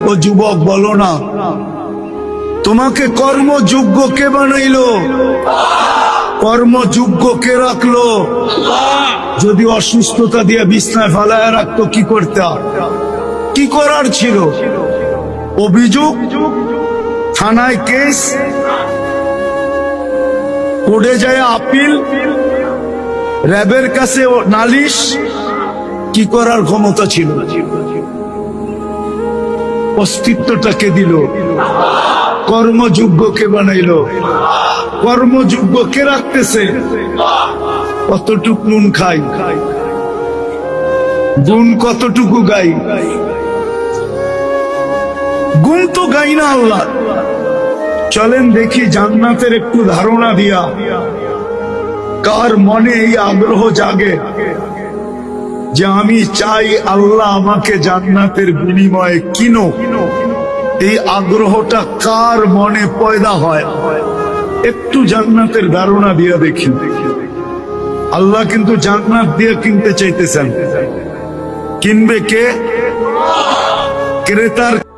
ও যুবক বলো না, তোমাকে কর্মযোগ্য কে বানাইলো? কর্মযোগ্য কে রাখলো? যদি অসুস্থতা দিয়ে বিছনায় ফালায় রাখতো কি করতে? কি করার ছিল? অভিযোগ, থানায় কেস, কোর্টে যায় আপিল, র্যাবের কাছে নালিশ, কি করার ক্ষমতা ছিল? অস্তিত্বটাকে দিল, কর্মযোগ্যকে বানাইলো। কর্মযোগ্য কে রাখতেছে? কতটুক নুন খাই, গুণ কতটুকু গাই? গুণ তো গাই না আল্লাহ। চলেন দেখি জান্নাতের একটু ধারণা দিয়া কার মনে এই আগ্রহ জাগে যে আমি চাই আল্লাহ আমাকে জান্নাতের বিনিময়ে কিনো। এই আগ্রহটা কার মনে পয়দা হয়? একটু জান্নাতের ধারণা দিয়া দেখি। আল্লাহ কিন্তু জান্নাত দিয়ে কিনতে চাইতেছেন। কিনবে কে? ক্রেতার